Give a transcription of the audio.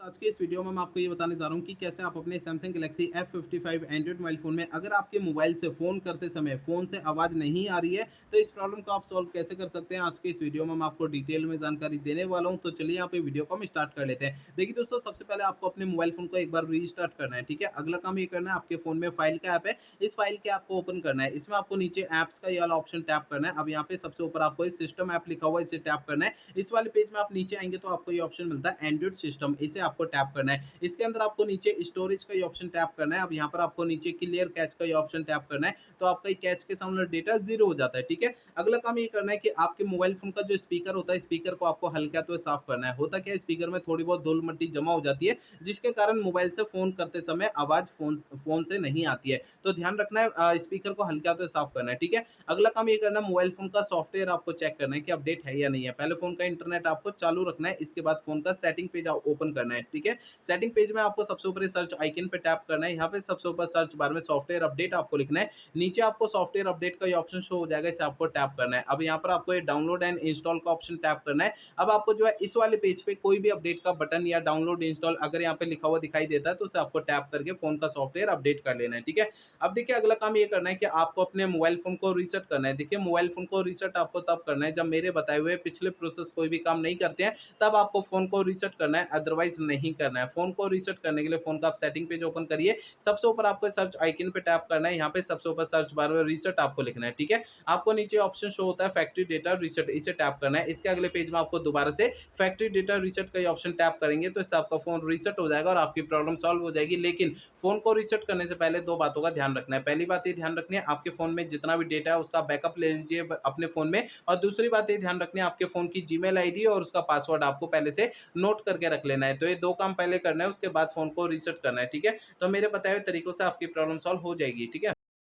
आज के इस वीडियो में मैं आपको ये बताने जा रहा हूँ कि कैसे आप अपने Samsung Galaxy F55 Android mobile phone में अगर आपके मोबाइल से फ़ोन करते समय फ़ोन से आवाज़ नहीं आ रही है, तो इस प्रॉब्लम को आप सॉल्व कैसे कर सकते हैं। आज के इस वीडियो में मैं आपको डिटेल में जानकारी देने वाला हूँ, तो चलिए यहाँ पे वीडियो को हम स्टार्ट कर लेते हैं। देखिए दोस्तों, सबसे पहले आपको अपने मोबाइल फ़ोन को एक बार रीस्टार्ट करना है, ठीक है। अगला काम ये करना है, आपके फ़ोन में फाइल का ऐप है, इस फाइल के ऐप को ओपन करना है। इसमें आपको नीचे ऐप्स का ये वाला ऑप्शन टैप करना है। अब यहाँ पे सबसे ऊपर आपको इस सिस्टम ऐप लिखा हुआ है, इसे टैप करना है। इस वाले पेज में आप नीचे आएँगे तो आपको ये ऑप्शन मिलता है एंड्रॉइड सिस्टम, इसे आपको टैप करना है। इसके अंदर आपको नीचे स्टोरेज का ये ऑप्शन टैप करना है। अब यहाँ पर आपको नीचे क्लियर कैच का ये ऑप्शन टैप करना है, तो आपका ये कैच के सामने डेटा ज़ीरो हो जाता है, ठीक है। अगला काम ये करना है कि आपके मोबाइल फ़ोन का जो स्पीकर होता है, स्पीकर को आपको हल्के हाथों से साफ करना है। होता क्या है, स्पीकर में थोड़ी बहुत धूल-मिट्टी जमा हो जाती है, जिसके कारण मोबाइल से फ़ोन करते समय आवाज़ फ़ोन से नहीं आती है। तो ध्यान रखना है, स्पीकर को हल्के हाथों से साफ करना है, ठीक है। अगला काम ये करना है, मोबाइल फ़ोन का सॉफ्टवेयर आपको चेक करना है कि अपडेट है या नहीं है। पहले फ़ोन का इंटरनेट आपको चालू रखना है, इसके बाद फ़ोन का सेटिंग पेज ओपन करना है, ठीक है। सेटिंग पेज में आपको सबसे ऊपर सर्च आइकन पे टैप करना है। यहाँ पे सबसे ऊपर सर्च बार में सॉफ्टवेयर अपडेट आपको लिखना है। नीचे आपको सॉफ्टवेयर अपडेट का ये ऑप्शन शो हो जाएगा, इसे आपको टैप करना है। अब यहाँ पर आपको ये डाउनलोड एंड इंस्टॉल का ऑप्शन टैप करना है। अब आपको जो है इस वाले पेज पे कोई भी अपडेट का बटन या डाउनलोड इंस्टॉल अगर यहाँ पे लिखा हुआ दिखाई देता है, तो उसे आपको टैप करके फोन का सॉफ्टवेयर अपडेट कर लेना है, ठीक है। अब देखिए, अगला काम ये करना है कि आपको अपने मोबाइल फोन को रीसेट करना है। देखिए, मोबाइल फोन को रीसेट आपको तब करना है जब मेरे बताए हुए पिछले प्रोसेस कोई भी काम नहीं करते हैं, तब आपको फ़ोन को रीसेट करना है, अदरवाइज़ नहीं करना है। फ़ोन को रीसेट करने के लिए फ़ोन का आप सेटिंग पेज ओपन करिए, सबसे ऊपर आपको सर्च आइकन पे टैप करना है, यहाँ पे सबसे ऊपर सर्च बार में रीसेट आपको लिखना है, ठीक है। आपको नीचे ऑप्शन शो होता है फैक्ट्री डेटा रीसेट, इसे टैप करना है। इसके अगले पेज में आपको दोबारा से फैक्ट्री डेटा रीसेट का ये ऑप्शन टैप करेंगे, तो इससे आपका फ़ोन रीसेट हो जाएगा और आपकी प्रॉब्लम सॉल्व हो जाएगी। लेकिन फ़ोन को रीसेट करने से पहले 2 बातों का ध्यान रखना है। पहली बात ये ध्यान रखनी है, आपके फ़ोन में जितना भी डेटा है उसका बैकअप ले लीजिए अपने फ़ोन में, और दूसरी बात ये ध्यान रखनी है, आपके फ़ोन की जीमेल आईडी और उसका पासवर्ड आपको पहले से नोट करके रख लेना है। तो ये 2 काम पहले करना है, उसके बाद फ़ोन को रीसेट करना है, ठीक है। तो मेरे बताए हुए तरीकों से आपकी प्रॉब्लम सॉल्व हो जाएगी, ठीक है।